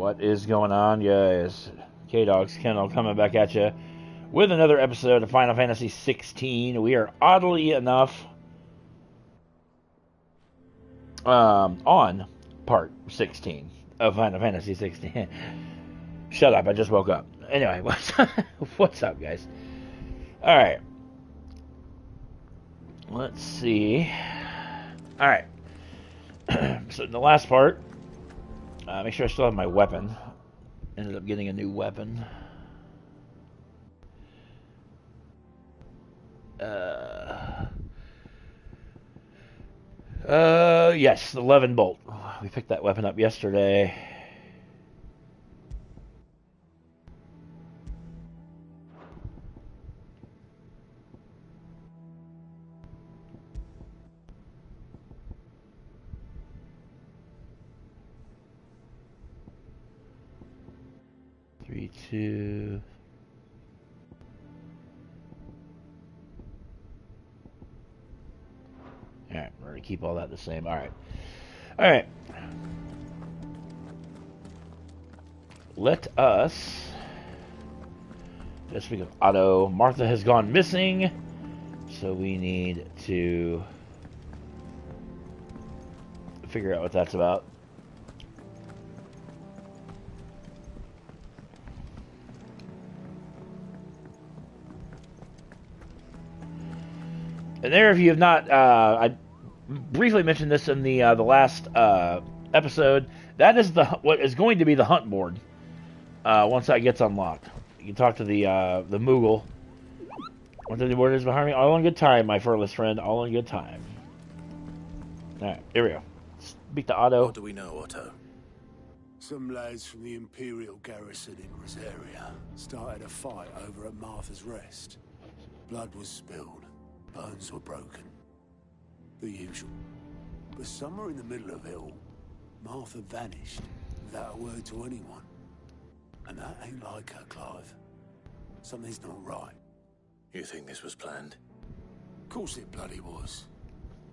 What is going on, guys? K-Dog's Kennel coming back at you with another episode of Final Fantasy XVI. We are oddly enough on part 16 of Final Fantasy 16. Shut up, I just woke up. Anyway, what's up, guys? Alright. Let's see. Alright. So in the last part, make sure I still have my weapon. Ended up getting a new weapon. Yes, the 11 bolt. We picked that weapon up yesterday. Two. Alright, we're going to keep all that the same. Alright. Alright. Let us... Just speak of Otto. Martha has gone missing. So we need to figure out what that's about. And there, if you have not, I briefly mentioned this in the last episode. That is what is going to be the hunt board once that gets unlocked. You can talk to the Moogle. What the board is behind me? All in good time, my furless friend. All in good time. All right, here we go. Speak to Otto. What do we know, Otto? Some lads from the Imperial garrison in Rosaria started a fight over at Martha's Rest. Blood was spilled. Bones were broken. The usual. But somewhere in the middle of it all, Martha vanished without a word to anyone. And that ain't like her, Clive. Something's not right. You think this was planned? Of course it bloody was.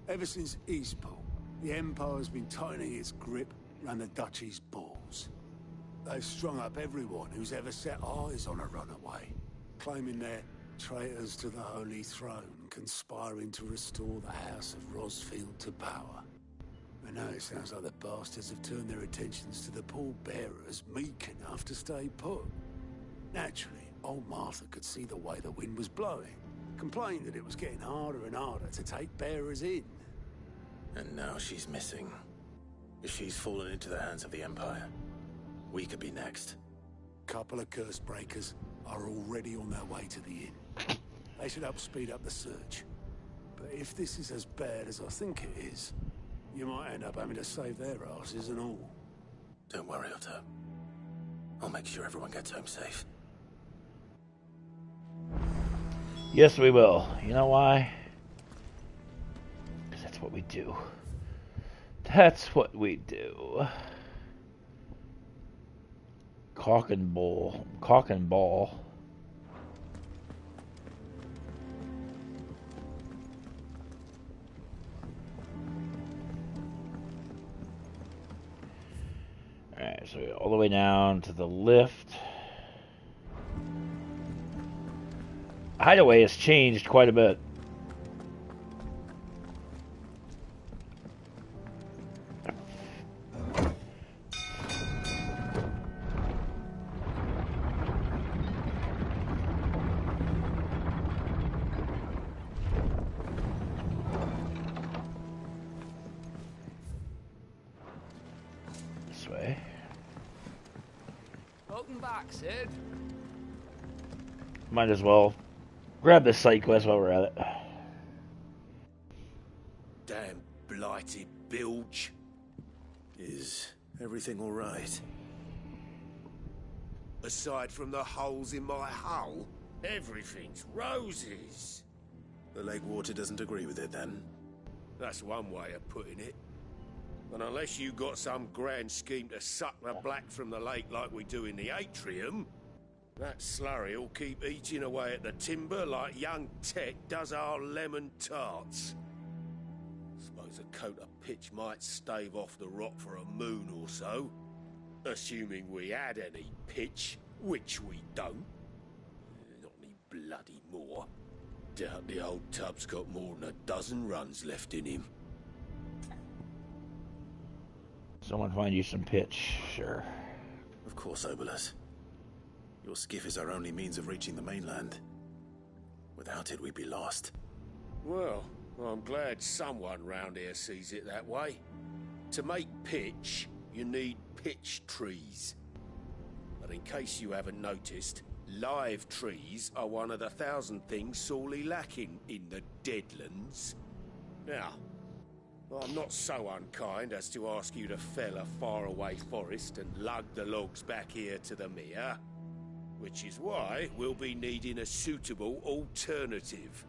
Ever since Eastpool, the Empire's been tightening its grip around the Duchy's balls. They've strung up everyone who's ever set eyes on a runaway, claiming they're traitors to the Holy Throne, conspiring to restore the House of Rosfield to power. And now it sounds like the bastards have turned their attentions to the pallbearers meek enough to stay put. Naturally, old Martha could see the way the wind was blowing, complained that it was getting harder and harder to take bearers in. And now she's missing. If she's fallen into the hands of the Empire, we could be next. Couple of curse breakers are already on their way to the inn. They should help speed up the search. But if this is as bad as I think it is, you might end up having to save their asses and all. Don't worry, Otto. I'll make sure everyone gets home safe. Yes, we will. You know why? Because that's what we do. That's what we do. Cock and ball. Alright, so all the way down to the lift. Hideaway has changed quite a bit. Sid. Might as well grab this side quest while we're at it. Damn blighted bilge. Is everything all right? Aside from the holes in my hull, everything's roses. The lake water doesn't agree with it, then? That's one way of putting it. And unless you got some grand scheme to suck the black from the lake like we do in the atrium, that slurry will keep eating away at the timber like young Tech does our lemon tarts. Suppose a coat of pitch might stave off the rot for a moon or so. Assuming we had any pitch, which we don't. Not any bloody more. Doubt the old tub's got more than a dozen runs left in him. Someone find you some pitch, sure. Of course, Obolus. Your skiff is our only means of reaching the mainland. Without it, we'd be lost. Well, I'm glad someone round here sees it that way. To make pitch, you need pitch trees. But in case you haven't noticed, live trees are one of the 1,000 things sorely lacking in the Deadlands. Now, I'm not so unkind as to ask you to fell a faraway forest and lug the logs back here to the mere, which is why we'll be needing a suitable alternative.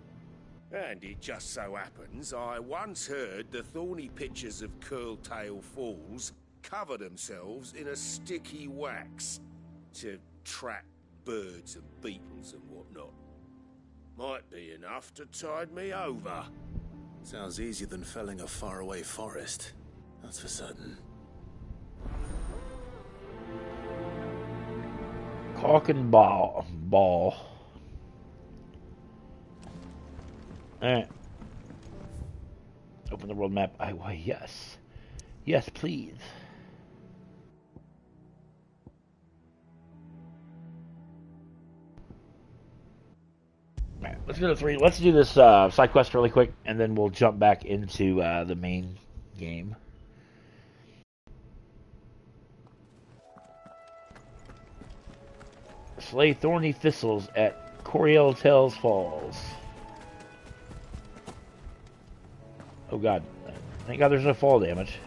And it just so happens I once heard the thorny pitchers of Curltail Falls cover themselves in a sticky wax to trap birds and beetles and whatnot. Might be enough to tide me over. Sounds easier than felling a faraway forest. That's for certain. Caulk and ball. Alright. Open the world map. Why, yes. Yes, please. Alright, let's go to 3. Let's do this side quest really quick, and then we'll jump back into the main game. Slay thorny thistles at Corieltail's Falls. Oh god. Thank god there's no fall damage.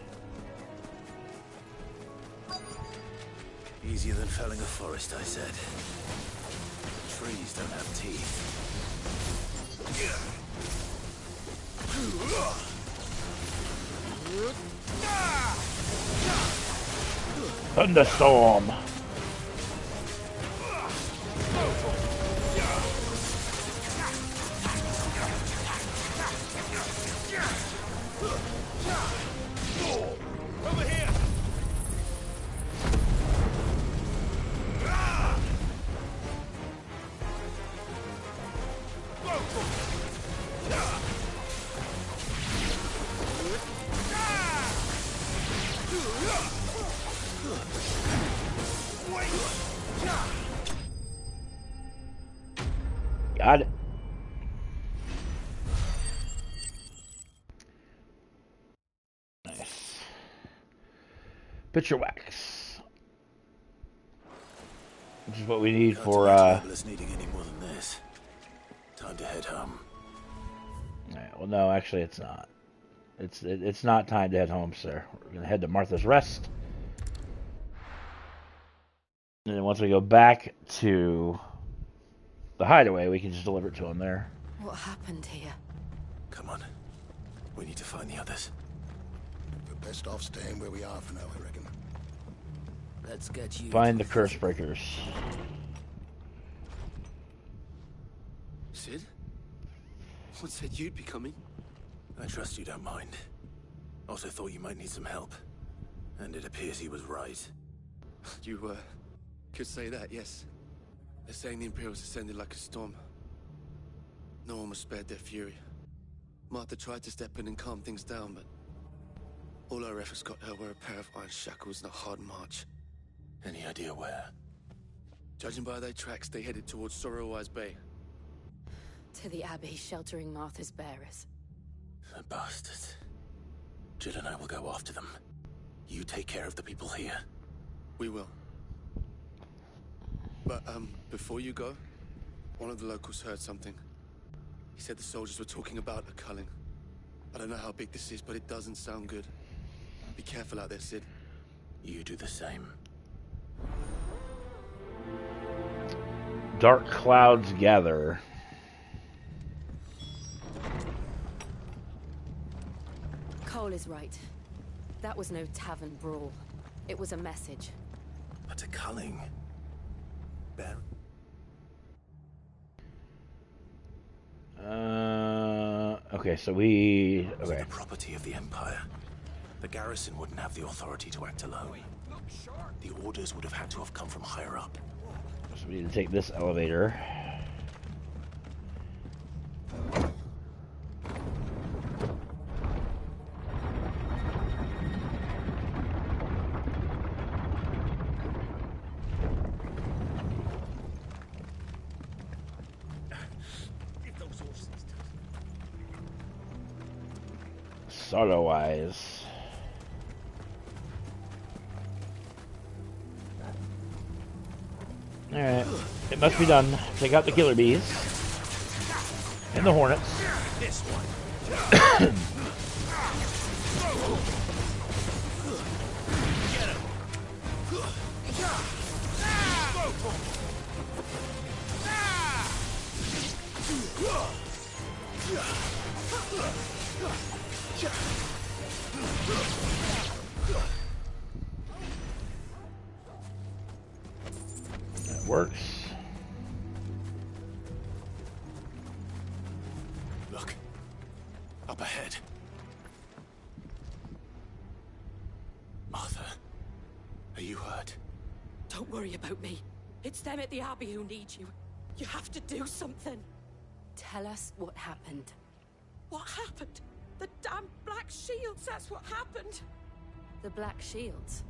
Easier than felling a forest, I said. Trees don't have teeth. Thunderstorm. Over here! Got it. Nice. Picture wax. Which is what we need for needing any more than this. Time to head home. Well, no, actually, it's not. It's not time to head home, sir. We're gonna head to Martha's Rest, and then once we go back to the hideaway, we can just deliver it to him there. What happened here? Come on. We need to find the others. We're best off staying where we are for now, I reckon. Let's get you. Find the curse breakers. Sid? What said you'd be coming? I trust you don't mind. Also thought you might need some help. And it appears he was right. You, could say that, yes. They're saying the Imperials ascended like a storm. No one was spared their fury. Martha tried to step in and calm things down, but all our efforts got her were a pair of iron shackles and a hard march. Any idea where? Judging by their tracks, they headed towards Sorrowwise Bay. To the Abbey sheltering Martha's bearers. The bastards. Jill and I will go after them. You take care of the people here. We will. But, before you go, one of the locals heard something. He said the soldiers were talking about a culling. I don't know how big this is, but it doesn't sound good. Be careful out there, Sid. You do the same. Dark clouds gather. Cole is right. That was no tavern brawl. It was a message. But a culling. Bear. Okay, so we... It's Okay. the property of the Empire. The garrison wouldn't have the authority to act alone. The orders would have had to have come from higher up. So we need to take this elevator. Sorrow-wise. Alright, it must be done. Take out the killer bees. And the hornets. This one. That works. Look. Up ahead. Martha. Are you hurt? Don't worry about me. It's them at the Abbey who need you. You have to do something. Tell us what happened. What happened? The damn Black Shields, that's what happened. The Black Shields.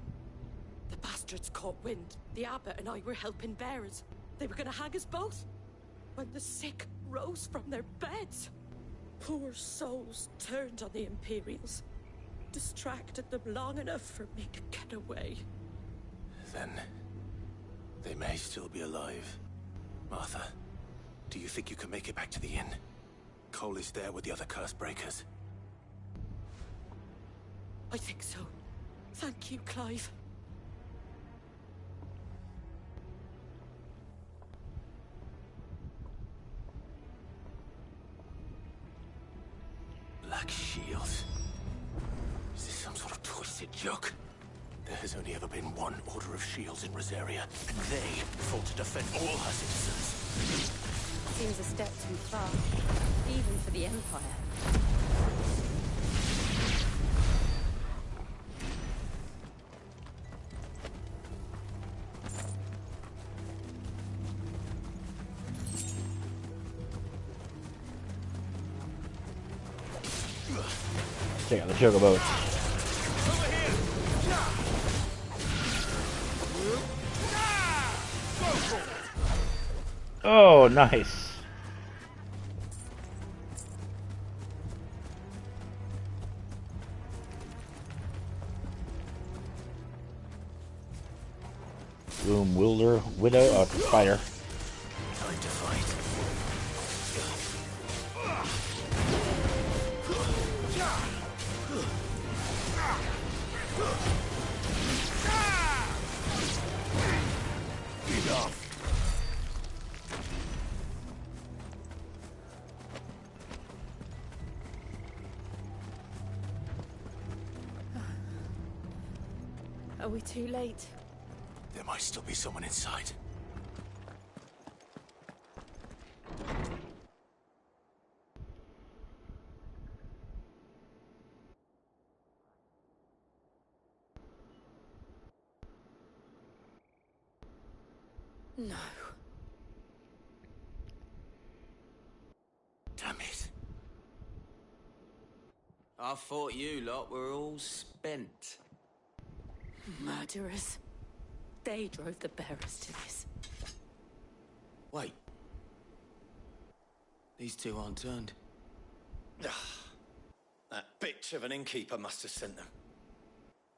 The bastards caught wind. The abbot and I were helping bearers. They were gonna hang us both. When the sick rose from their beds. Poor souls turned on the Imperials. Distracted them long enough for me to get away. Then they may still be alive. Martha, do you think you can make it back to the inn? Cole is there with the other curse breakers. I think so. Thank you, Clive. Black Shields. Is this some sort of twisted joke? There has only ever been one Order of Shields in Rosaria, and they fought to defend all her citizens. Seems a step too far, even for the Empire. Check out the chocobo. Oh, nice. Loom, wielder, widow, spider. Time to fight. Are we too late? There might still be someone inside. No. Damn it. I thought you lot were all spent. Murderers. They drove the bearers to this. Wait. These two aren't turned. That bitch of an innkeeper must have sent them.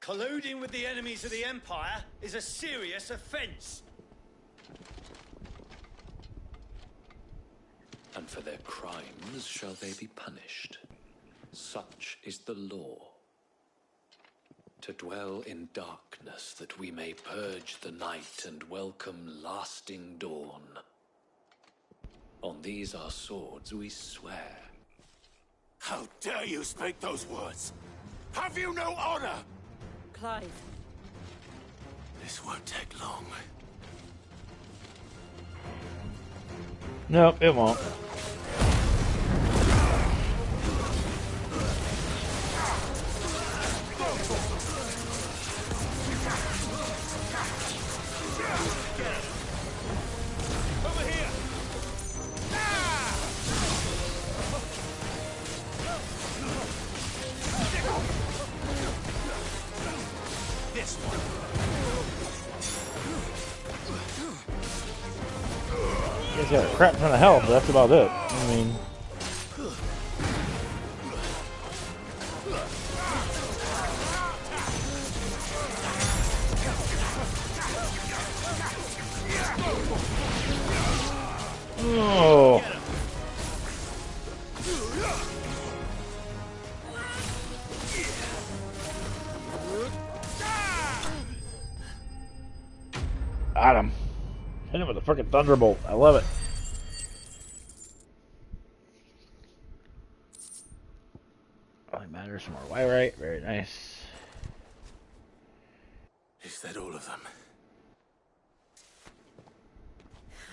Colluding with the enemies of the Empire is a serious offense. And for their crimes shall they be punished. Such is the law. To dwell in darkness that we may purge the night and welcome lasting dawn. On these our swords we swear. How dare you speak those words? Have you no honor? Clive. This won't take long. Nope, it won't. this one. You guys got a crap ton of health, but that's about it. I mean... Oh. Got him. Hit him with a freaking thunderbolt. I love it. Only matters some more Wyrite. Very nice. Is that all of them?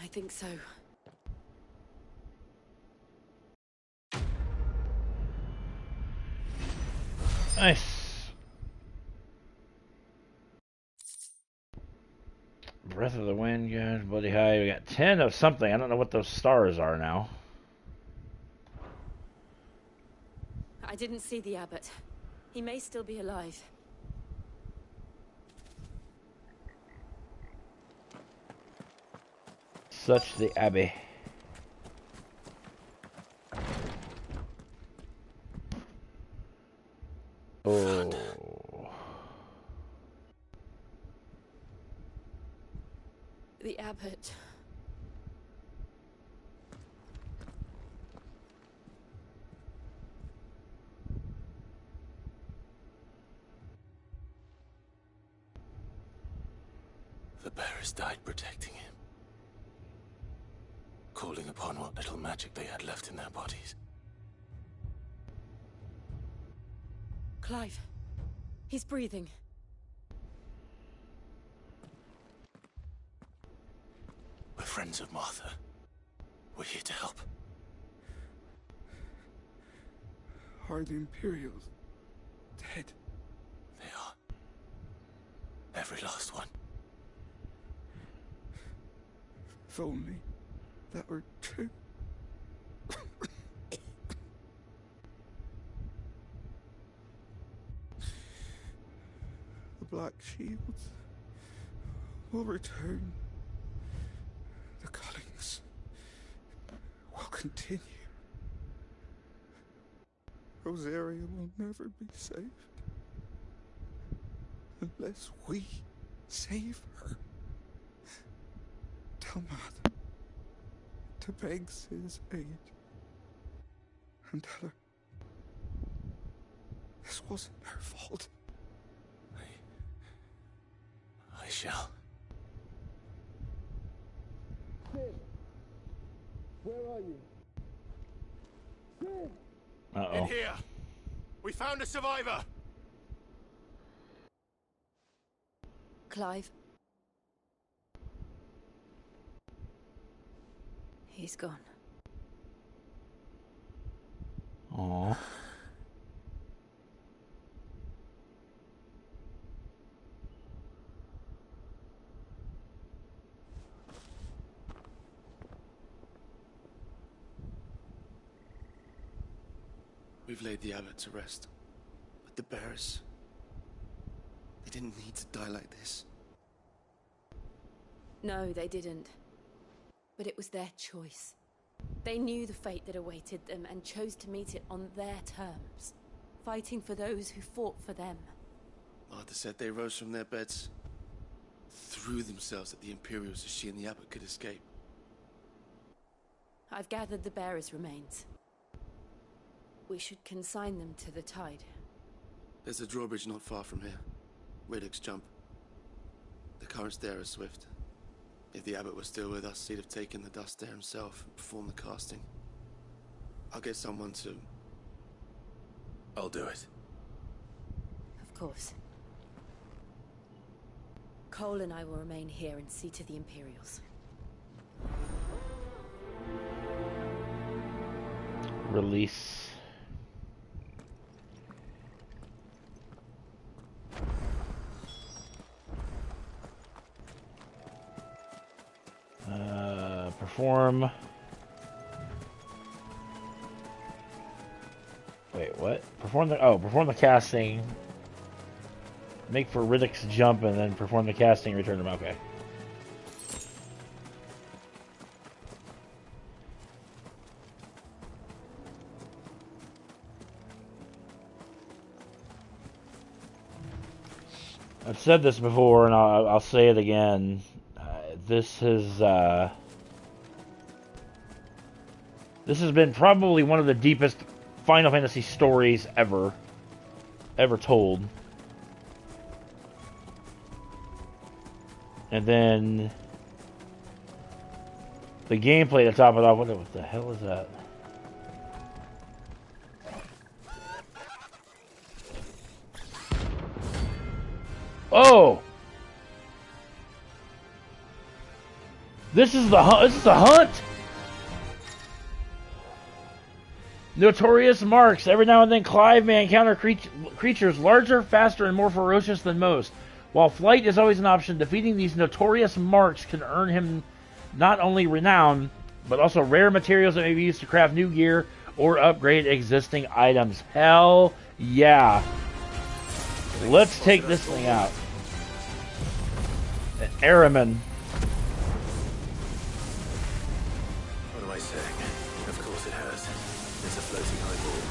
I think so. Nice. Breath of the Wind, good. Bloody High. We got 10 of something. I don't know what those stars are now. I didn't see the abbot. He may still be alive. Such the Abbey. Oh. The abbot. The bearers died protecting him. Calling upon what little magic they had left in their bodies. Clive. He's breathing. We're friends of Martha. We're here to help. Are the Imperials dead? They are. Every last one. If only that were true. The Black Shields will return. The cullings will continue. Rosaria will never be saved unless we save her. Tell Matt to beg his aid and tell her this wasn't her fault. I shall. Where are you? Uh-oh. In here. We found a survivor. Clive. He's gone. Aww. We've laid the abbot to rest. But the bearers... they didn't need to die like this. No, they didn't. But it was their choice. They knew the fate that awaited them and chose to meet it on their terms, fighting for those who fought for them. Martha said they rose from their beds, threw themselves at the Imperials so she and the abbot could escape. I've gathered the bearers' remains. We should consign them to the tide. There's a drawbridge not far from here. Riddick's jump. The currents there are swift. If the abbot was still with us, he'd have taken the dust there himself and performed the casting. I'll get someone to... I'll do it. Of course. Cole and I will remain here and see to the Imperials. Release. Perform. Wait, what? Perform the casting. Make for Riddick's jump and then perform the casting and return them. Okay. I've said this before, and I'll say it again. This has been probably one of the deepest Final Fantasy stories ever told. And then the gameplay to top it off. What the hell is that? Oh! This is the hunt! Notorious marks. Every now and then Clive may encounter creatures larger, faster, and more ferocious than most. While flight is always an option, defeating these notorious marks can earn him not only renown, but also rare materials that may be used to craft new gear or upgrade existing items. Hell yeah. Let's take this thing out. An Airman. What am I saying? Of course it has. It's a floating eyeball.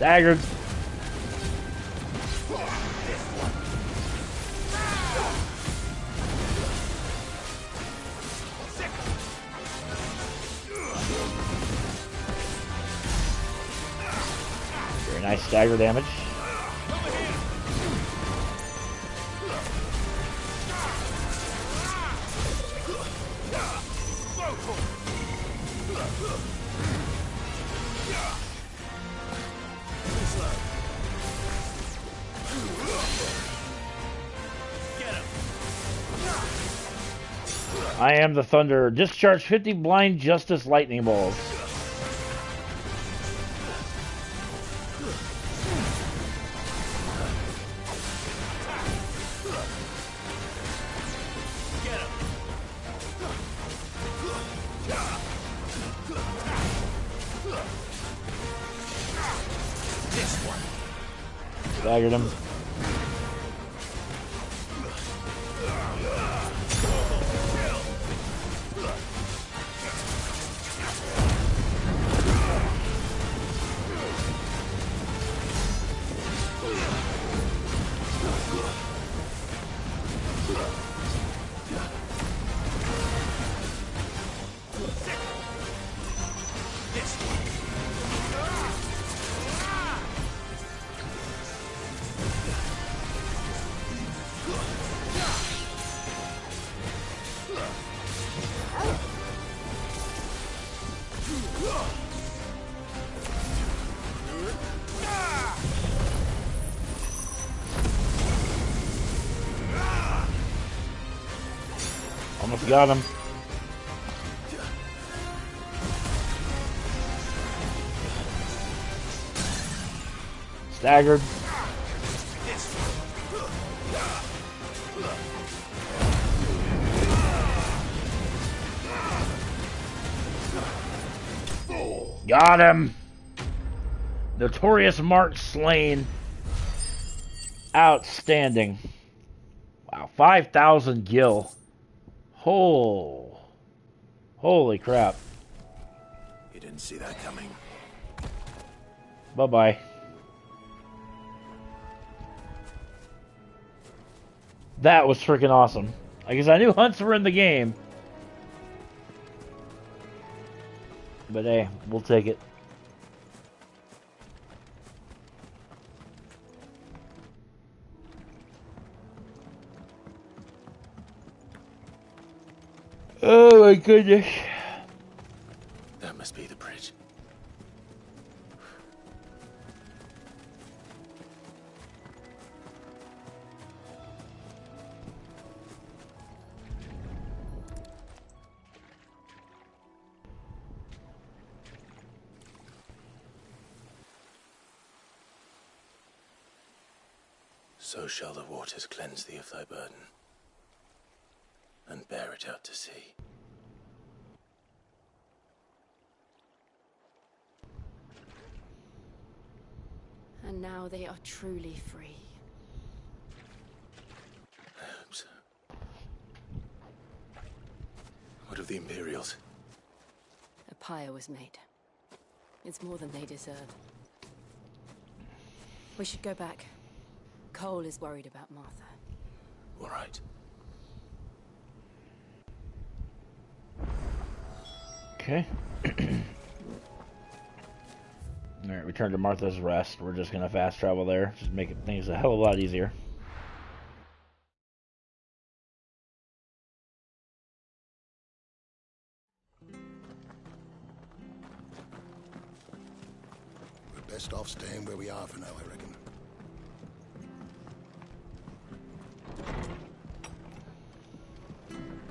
Staggered. Very nice stagger damage. I am the Thunder. Discharge 50 blind justice lightning balls. Staggered him. Almost got him. Staggered. Got him. Notorious Mark slain. Outstanding. Wow, 5,000 gil. Holy crap. You didn't see that coming. Bye-bye. That was freaking awesome. I guess I knew hunts were in the game. But hey, we'll take it. Oh my goodness. That must be the bridge. So shall the waters cleanse thee of thy burden. and bear it out to sea. And now they are truly free. I hope so. What of the Imperials? A pyre was made. It's more than they deserve. We should go back. Cole is worried about Martha. All right. Okay. Alright, return to Martha's Rest. We're just gonna fast travel there. Just making things a hell of a lot easier. We're best off staying where we are for now, I reckon.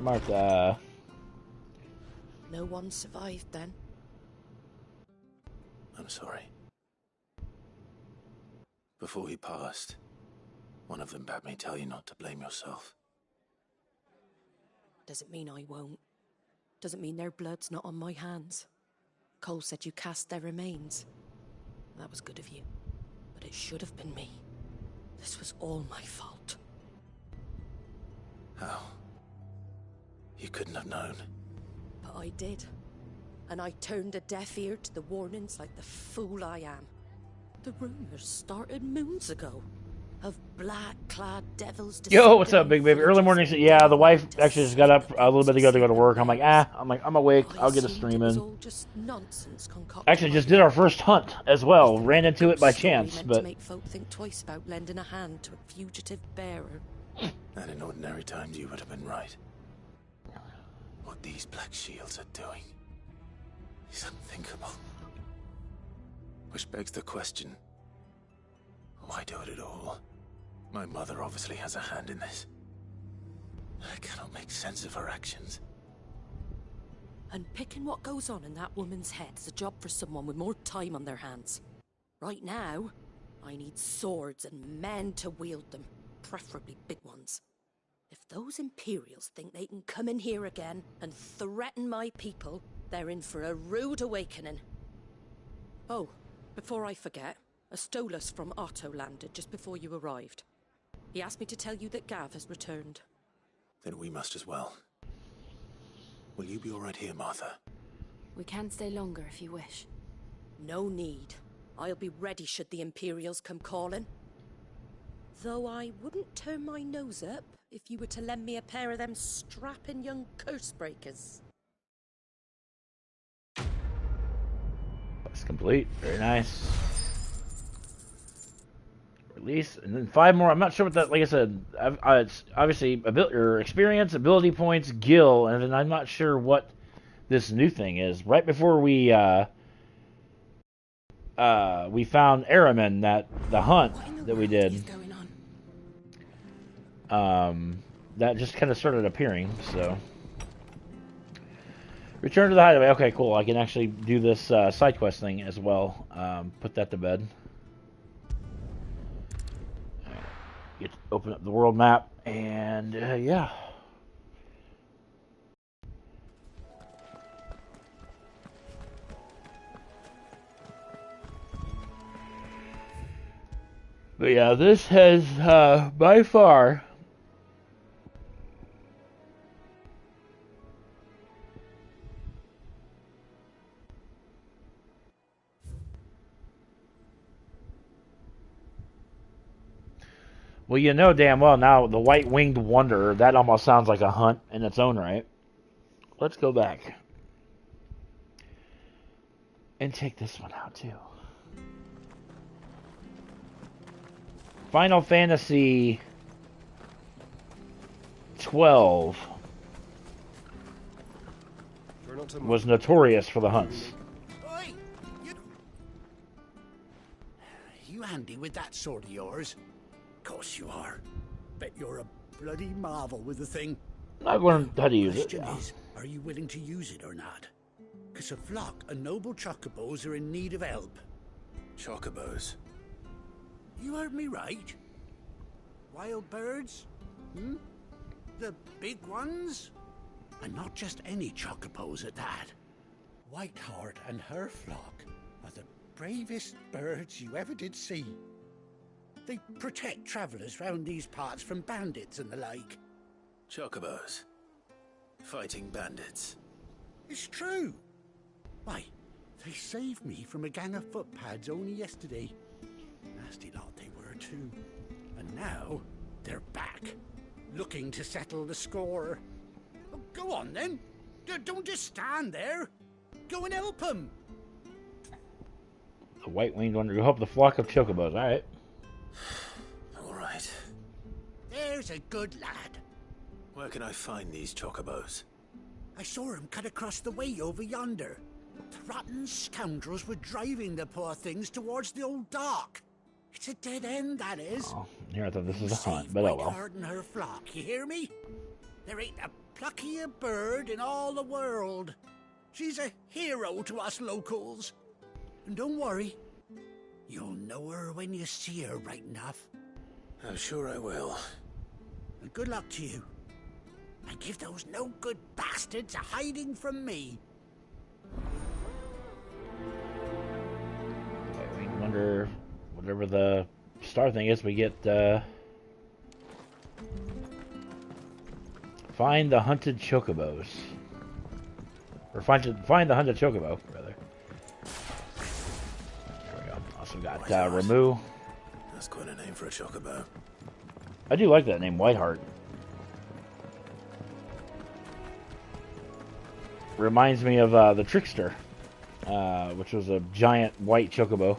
Martha. No one survived then. I'm sorry. Before he passed, one of them bade me tell you not to blame yourself. Doesn't mean I won't. Doesn't mean their blood's not on my hands. Cole said you cast their remains. That was good of you. But it should have been me. This was all my fault. How? You couldn't have known. But I did. And I turned a deaf ear to the warnings like the fool I am. The rumors started moons ago. Of black-clad devils. Yo, what's up, big baby? Early morning. Yeah, the wife actually just got up a little bit ago to go to work. I'm awake. I'll get a stream in. Actually, just did our first hunt as well. Ran into it by chance, but to make folk think twice about lending a hand to a fugitive bearer. And in ordinary times, you would have been right. What these black shields are doing is unthinkable. Which begs the question, why do it at all? My mother obviously has a hand in this. I cannot make sense of her actions. And picking what goes on in that woman's head is a job for someone with more time on their hands. Right now, I need swords and men to wield them, preferably big ones. If those Imperials think they can come in here again and threaten my people, they're in for a rude awakening. Oh, before I forget, a Stolas from Otto landed just before you arrived. He asked me to tell you that Gav has returned. Then we must as well. Will you be all right here, Martha? We can stay longer if you wish. No need. I'll be ready should the Imperials come calling. Though I wouldn't turn my nose up if you were to lend me a pair of them strapping young curse breakers. That's complete. Very nice. Release, and then 5 more. I'm not sure what that. Like I said, it's obviously experience, ability points, gil, and then I'm not sure what this new thing is. Right before we found Araman, the hunt that we did. That just kind of started appearing. So return to the hideaway. Okay, cool. I can actually do this side quest thing as well. Put that to bed. Get to open up the world map, and yeah. But yeah, this has by far well, you know damn well now, the White-Winged Wanderer, that almost sounds like a hunt in its own right. Let's go back. And take this one out, too. Final Fantasy 12 was notorious for the hunts. Oi! You handy with that sword of yours? Course you are. Bet you're a bloody marvel with the thing. I've learned how to use it. Question is, are you willing to use it or not? Because a flock of noble chocobos are in need of help. Chocobos? You heard me right. Wild birds? Hmm? The big ones? And not just any chocobos at that. Whiteheart and her flock are the bravest birds you ever did see. They protect travellers round these parts from bandits and the like. Chocobos. Fighting bandits. It's true. Why, they saved me from a gang of footpads only yesterday. Nasty lot they were too. And now, they're back, looking to settle the score. Oh, go on then. Don't just stand there. Go and help them. The white-winged one to help the flock of chocobos. Alright. Alright. There's a good lad. Where can I find these chocobos? I saw him cut across the way over yonder. The rotten scoundrels were driving the poor things towards the old dock. It's a dead end, that is. Oh, here I thought this was a hunt, but oh well. Whiteheart and her flock, you hear me? There ain't a pluckier bird in all the world. She's a hero to us locals. And don't worry, you'll know her when you see her right enough. I'm sure I will. And good luck to you. And give those no-good bastards a hiding from me. I wonder, whatever the star thing is, we get, find the hunted chocobos. Or find the hunted chocobo, rather. There we go. Also got, Ramu. That's quite a name for a chocobo. I do like that name, Whiteheart. Reminds me of the Trickster, which was a giant white chocobo.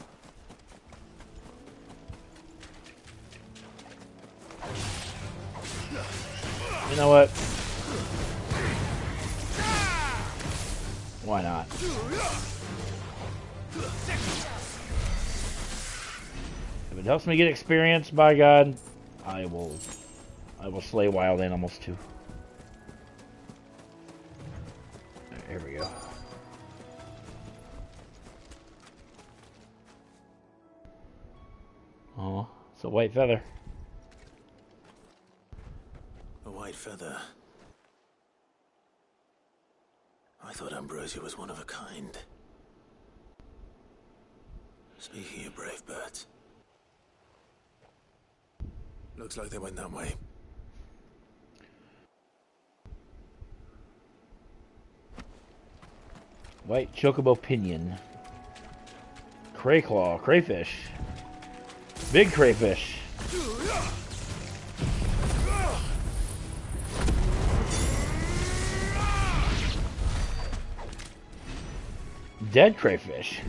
You know what? Why not? If it helps me get experience, by God, I will slay wild animals too. Here we go. Oh, it's a white feather. A white feather. I thought Ambrosia was one of a kind. Speaking of brave birds. Looks like they went that way. White chocobo pinion. Crayclaw, crayfish. Big crayfish. Dead crayfish.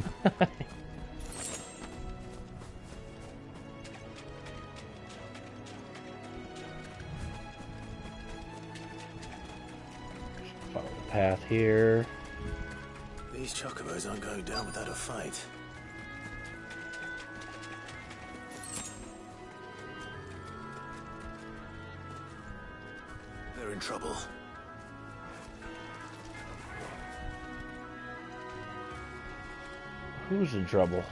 Follow the path here. These chocobos aren't going down without a fight. They're in trouble. Who's in trouble?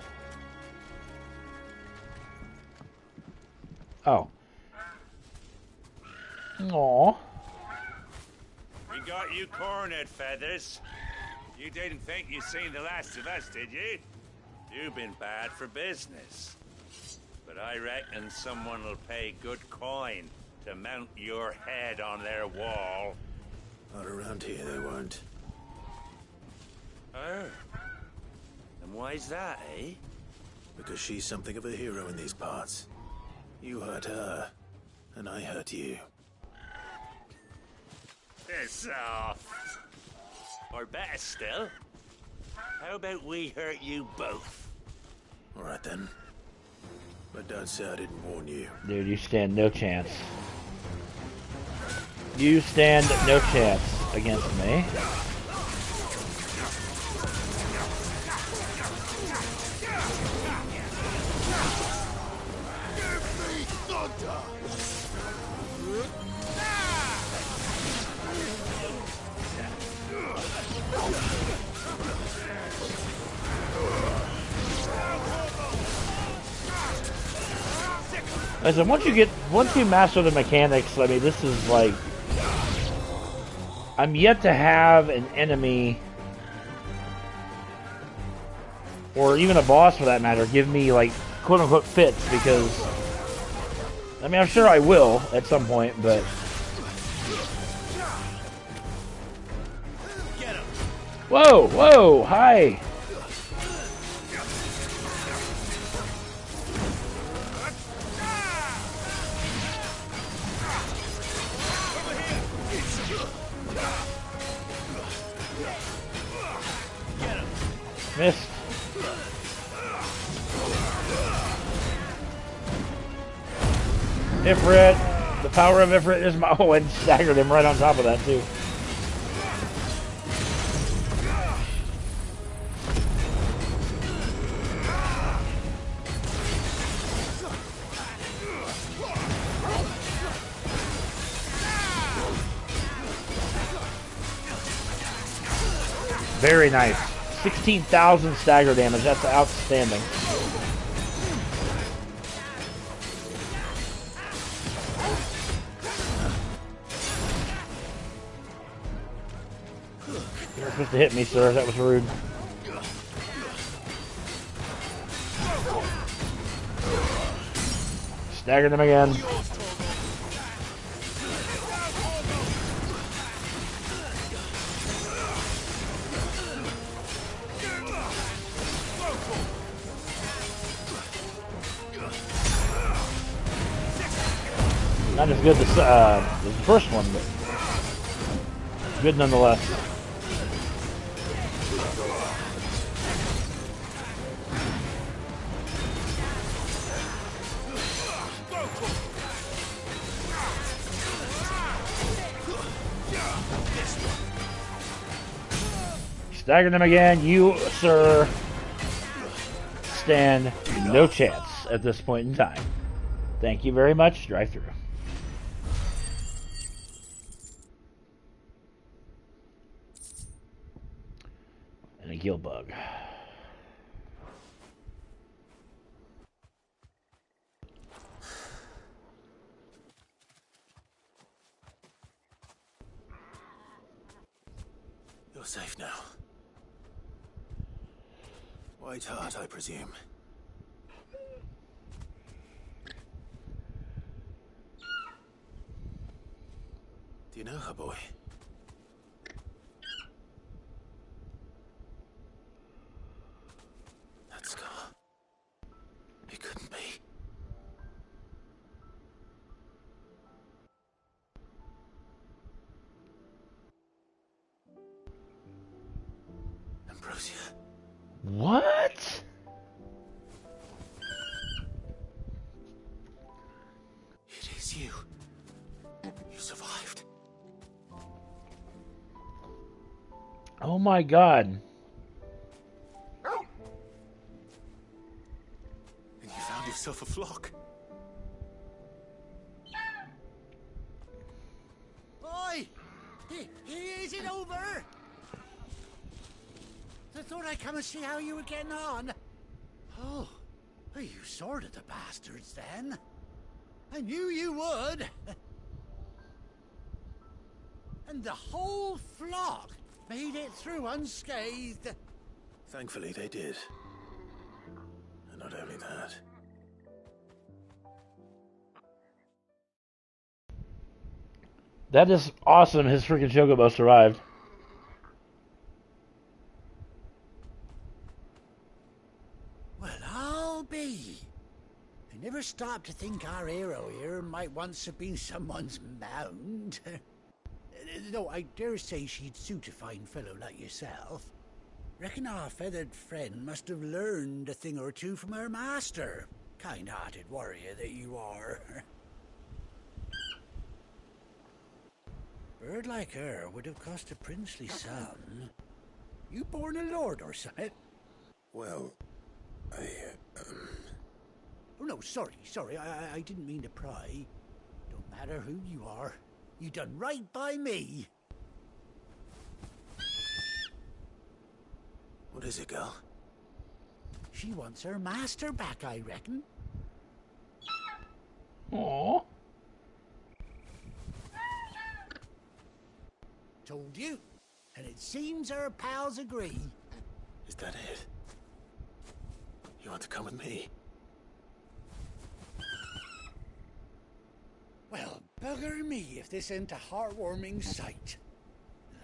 Oh. Aww. We got you cornered, Feathers. You didn't think you'd seen the last of us, did you? You've been bad for business. But I reckon someone will pay good coin to mount your head on their wall. Not around here, they won't. Oh. And why's that, eh? Because she's something of a hero in these parts. You hurt her, and I hurt you. Piss off. Or better still, how about we hurt you both? Alright then. But don't say I didn't warn you. Dude, you stand no chance. You stand no chance against me. Listen, once you master the mechanics, I mean, this is like I'm yet to have an enemy, or even a boss for that matter, give me, like, quote-unquote fits, because, I mean, I'm sure I will at some point, but... Whoa, whoa, hi! Missed. Ifrit. The power of Ifrit is my... Oh, and staggered him right on top of that, too. Very nice. 16,000 stagger damage. That's outstanding. You were supposed to hit me, sir. That was rude. Staggered him again. Not as good as the first one, but good nonetheless. Staggered him again. You, sir, stand no chance at this point in time. Thank you very much. Drive through. And a gill bug. You're safe now. White heart, I presume. Do you know her, boy? That scar. It couldn't be. Ambrosia. What? It is you. You survived. Oh my god. And you found yourself a flock. Oi! Is it over? I thought I'd come and see how you were getting on. Oh, you sorted the bastards then. I knew you would. And the whole flock made it through unscathed. Thankfully, they did. And not only that. That is awesome. His freaking chocobo survived. Well, I'll be. I never stopped to think our hero here might once have been someone's mount. Though I dare say she'd suit a fine fellow like yourself. Reckon our feathered friend must have learned a thing or two from her master. Kind-hearted warrior that you are. Bird like her would have cost a princely sum. You born a lord or something? Well, Oh no, sorry, I didn't mean to pry. Don't matter who you are. You done right by me. what is it, girl? She wants her master back, I reckon. Aww. told you. And it seems our pals agree. Is that it? You want to come with me? Well, bugger me if this ain't a heartwarming sight.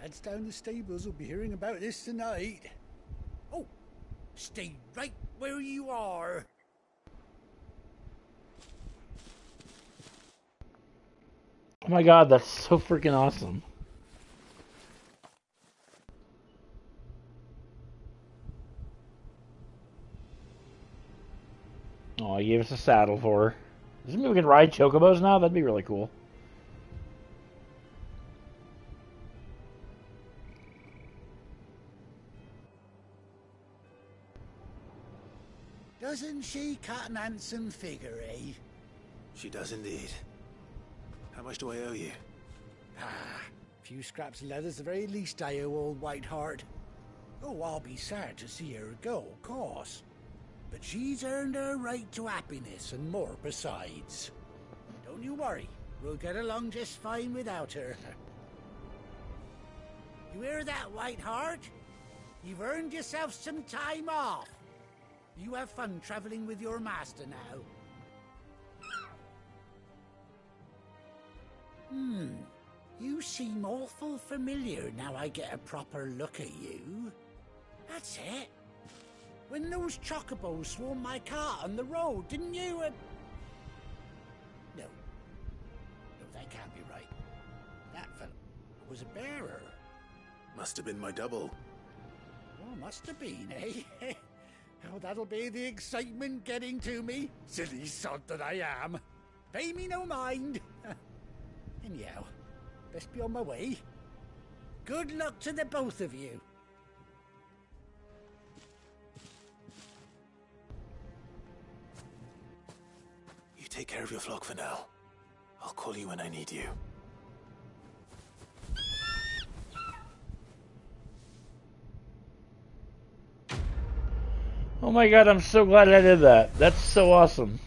Lads down the stables will be hearing about this tonight. Oh, stay right where you are. Oh my god, that's so freaking awesome. Oh, he gave us a saddle for her. Does this mean we can ride chocobos now? That'd be really cool. Doesn't she cut an handsome figure, eh? She does indeed. How much do I owe you? Ah, a few scraps of leather's the very least I owe old Whiteheart. Oh, I'll be sad to see her go, of course. But she's earned her right to happiness and more besides. Don't you worry, we'll get along just fine without her. You hear that, Whiteheart? You've earned yourself some time off. You have fun traveling with your master now. You seem awful familiar now I get a proper look at you. That's it. When those chocobos swarmed my cart on the road, didn't you? No, that can't be right. That fellow was a bearer. Must have been my double. Oh, must have been, eh? Oh, that'll be the excitement getting to me. Silly sod that I am. Pay me no mind. Anyhow, best be on my way. Good luck to the both of you. You take care of your flock for now. I'll call you when I need you. Oh my god, I'm so glad I did that. That's so awesome.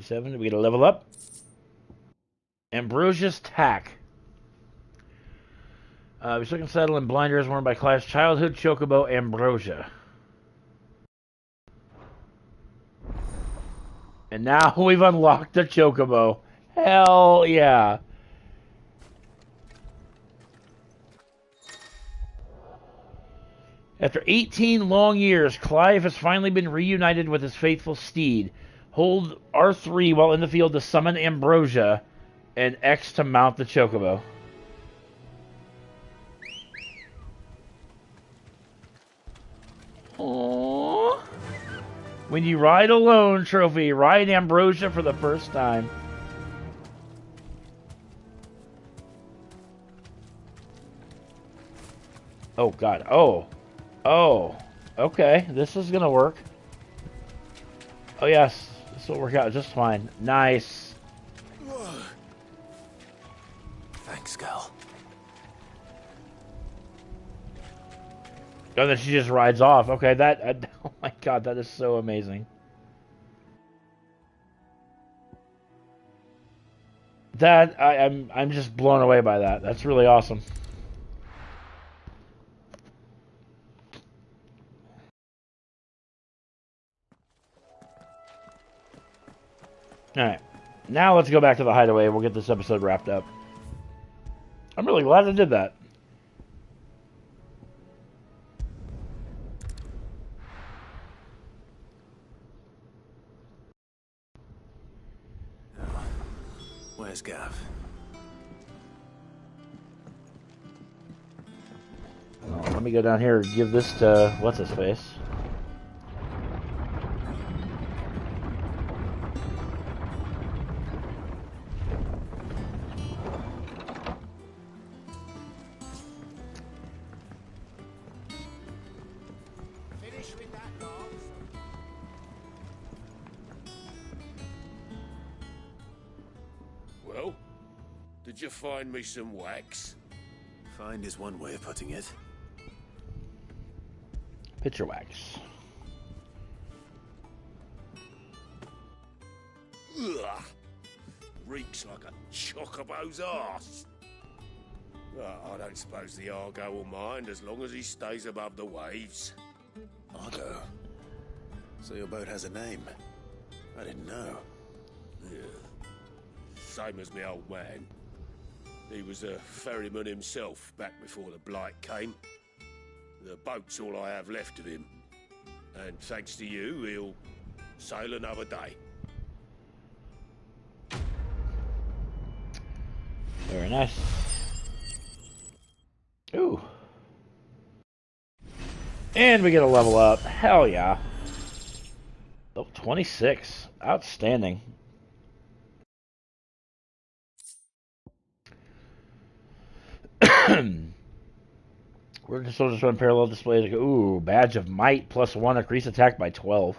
7, we get a level up. Ambrosia's Tack. We took and saddle and blinders worn by Clive's childhood chocobo, Ambrosia. And now we've unlocked the chocobo. Hell yeah. After 18 long years, Clive has finally been reunited with his faithful steed. Hold R3 while in the field to summon Ambrosia, and X to mount the chocobo. Aww. When you ride alone trophy, ride Ambrosia for the first time. Oh god, oh, okay, this is gonna work. Oh yes, this will work out just fine. Nice. Thanks, Gal. Oh, then she just rides off. Okay, oh my god, that is so amazing. That, I'm just blown away by that. That's really awesome. Alright, now let's go back to the hideaway and we'll get this episode wrapped up. I'm really glad I did that. Where's Gav? Oh, let me go down here and give this to what's-his-face. Well, did you find me some wax? Find is one way of putting it. Picture wax. Ugh. Reeks like a chocobo's arse. I don't suppose the Argo will mind as long as he stays above the waves. Argo? So your boat has a name? I didn't know. Yeah. Same as my old man. He was a ferryman himself back before the Blight came. The boat's all I have left of him. And thanks to you, he'll sail another day. Very nice. Ooh. And we get a level up. Hell yeah. Oh, 26. Outstanding. We're just run parallel displays. Ooh, badge of might +1. Increase attack by 12.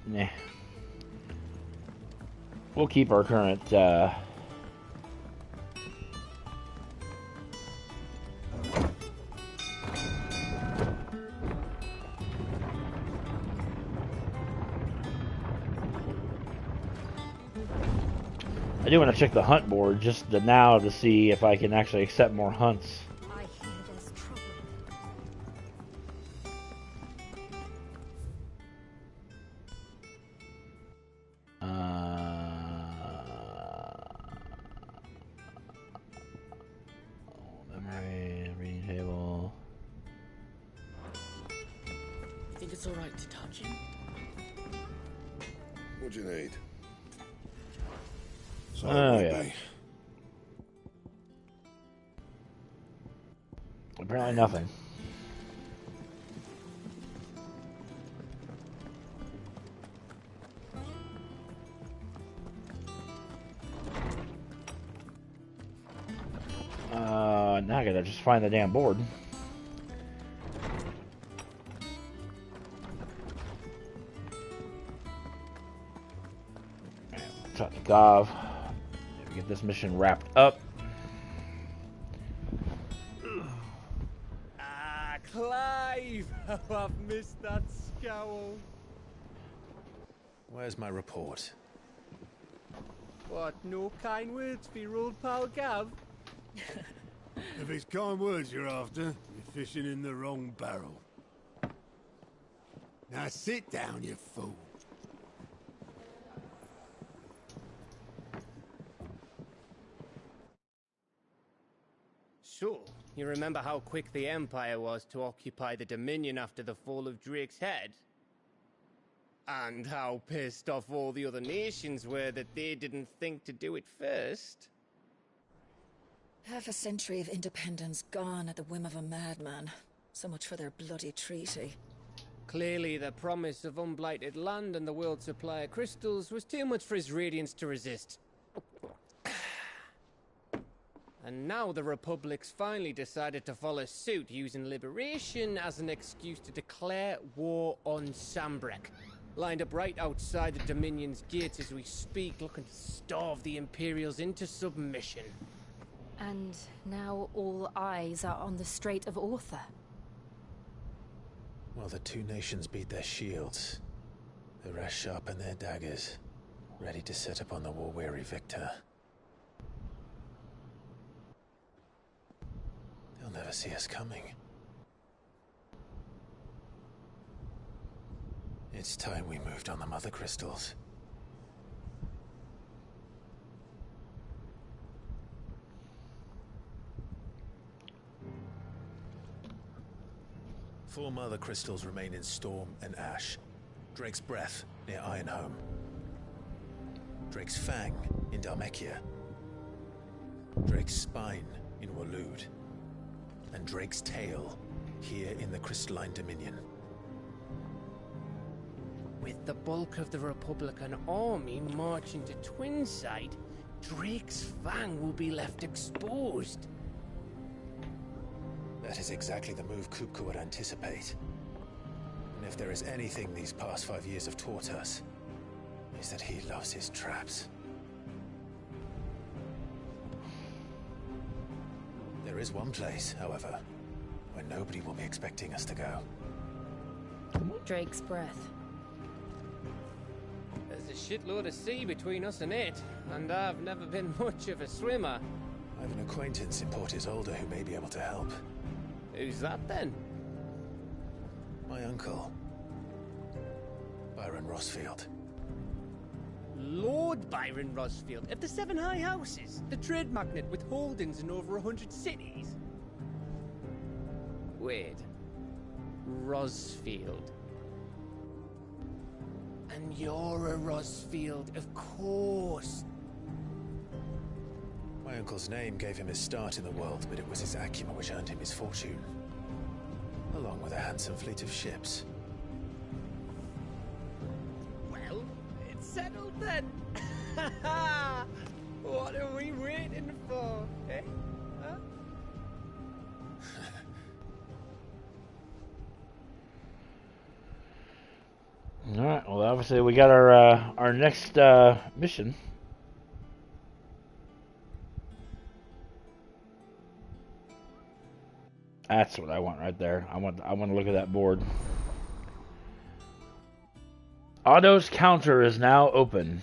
Nah. We'll keep our current I do want to check the hunt board just now to see if I can actually accept more hunts. I hear there's trouble. Memory, reading table. Think it's alright to touch him? What do you need? Oh, yeah. Apparently nothing. Now I gotta just find the damn board. Talk to Gav. Get this mission wrapped up. Ah, Clive! How I've missed that scowl. Where's my report? What, no kind words for your old pal Gav? If it's kind words you're after, you're fishing in the wrong barrel. Now sit down, you fool. So, you remember how quick the Empire was to occupy the Dominion after the fall of Drake's head? And how pissed off all the other nations were that they didn't think to do it first? Half a century of independence gone at the whim of a madman. So much for their bloody treaty. Clearly, the promise of unblighted land and the world's supply of crystals was too much for his radiance to resist. And now the Republic's finally decided to follow suit, using liberation as an excuse to declare war on Sambrek. Lined up right outside the Dominion's gates as we speak, looking to starve the Imperials into submission. And now all eyes are on the Strait of Author. While the two nations beat their shields, the rest sharpen their daggers, ready to set upon the war-weary victor. They'll never see us coming. It's time we moved on the mother crystals. Four mother crystals remain in Storm and Ash. Drake's Breath near Ironhome. Drake's Fang in Dhalmekia. Drake's Spine in Waloed. And Drake's Tail here in the Crystalline Dominion. With the bulk of the Republican army marching to Twinside, Drake's Fang will be left exposed. That is exactly the move Kupka would anticipate. And if there is anything these past 5 years have taught us, is that he loves his traps. There is one place, however, where nobody will be expecting us to go. Drake's breath. There's a shitload of sea between us and it, and I've never been much of a swimmer. I have an acquaintance in Port Isolde who may be able to help. Who's that then? My uncle, Byron Rosfield. Lord Byron Rosfield of the Seven High Houses, the trade magnate with holdings in over 100 cities. Wait, Rosfield. And you're a Rosfield, of course. My uncle's name gave him his start in the world, but it was his acumen which earned him his fortune, along with a handsome fleet of ships. Well, it's settled then. What are we waiting for, eh? Huh? All right. Well, obviously we got our next mission. That's what I want right there. I want to look at that board. Otto's counter is now open.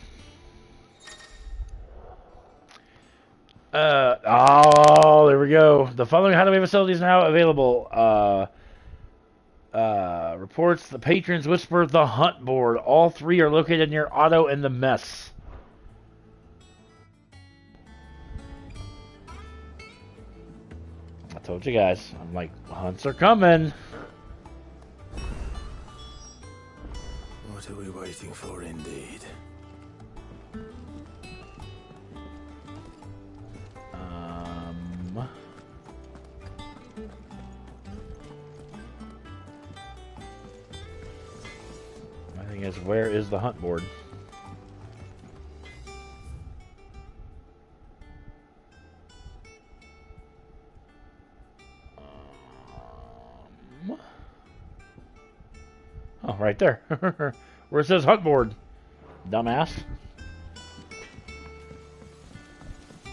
There we go. The following hideaway facility is now available. Reports the patrons whisper the hunt board. All three are located near Otto and the mess. I told you guys. I'm like, hunts are coming. What are we waiting for, indeed? My thing is, where is the hunt board? Oh, right there. Where it says hunt board. Dumbass.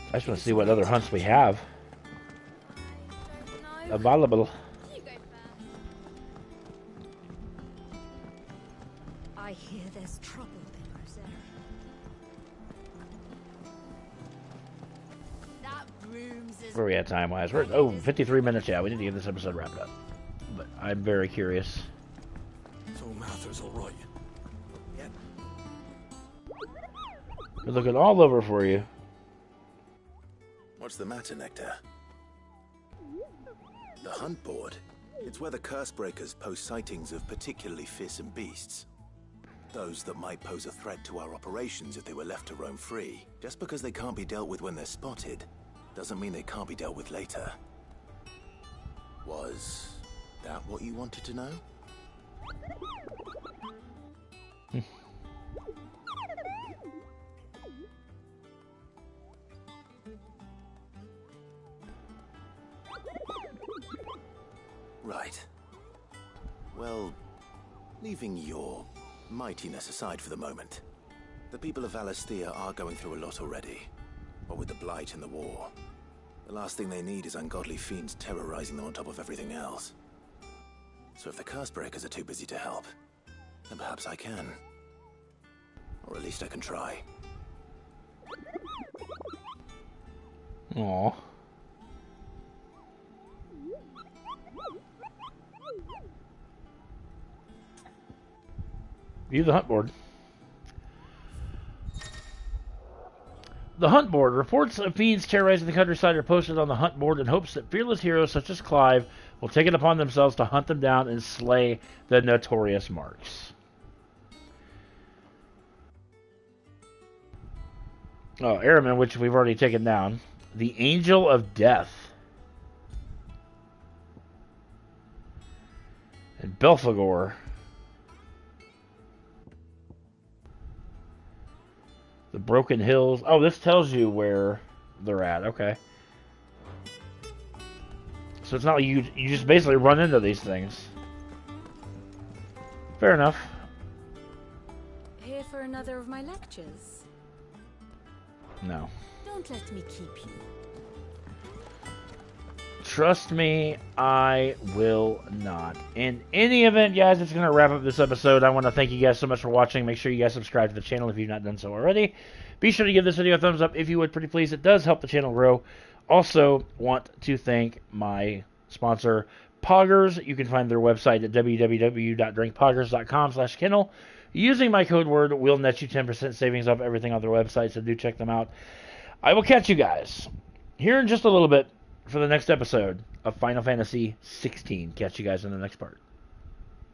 I just want to see what other hunts we have available. I hear there's trouble in Rosetta. That broom's as... Where are we at time-wise? We're 53 minutes. Yeah, we need to get this episode wrapped up. But I'm very curious. So Mather's all right. Yep. We're looking all over for you. What's the matter, Nectar? The hunt board? It's where the Cursebreakers post sightings of particularly fearsome beasts. Those that might pose a threat to our operations if they were left to roam free. Just because they can't be dealt with when they're spotted, doesn't mean they can't be dealt with later. Was that what you wanted to know? Right. Well, leaving your mightiness aside for the moment, the people of Valisthea are going through a lot already. What with the Blight and the war. The last thing they need is ungodly fiends terrorizing them on top of everything else. So if the Cursebreakers are too busy to help, then perhaps I can. Or at least I can try. Aww. View the hunt board. The hunt board. Reports of fiends terrorizing the countryside are posted on the hunt board in hopes that fearless heroes such as Clive will take it upon themselves to hunt them down and slay the notorious marks. Oh, Airman, which we've already taken down. The Angel of Death. And Belphegor. The Broken Hills. Oh, this tells you where they're at. Okay. So it's not like you just basically run into these things. Fair enough. Here for another of my lectures? No. Don't let me keep you. Trust me, I will not. In any event, guys, it's going to wrap up this episode. I want to thank you guys so much for watching. Make sure you guys subscribe to the channel if you've not done so already. Be sure to give this video a thumbs up if you would, pretty please. It does help the channel grow. Also, want to thank my sponsor, Poggers. You can find their website at www.drinkpoggers.com/Kindle. Using my code word will net you 10% savings off everything on their website, so do check them out. I will catch you guys here in just a little bit for the next episode of Final Fantasy XVI. Catch you guys in the next part.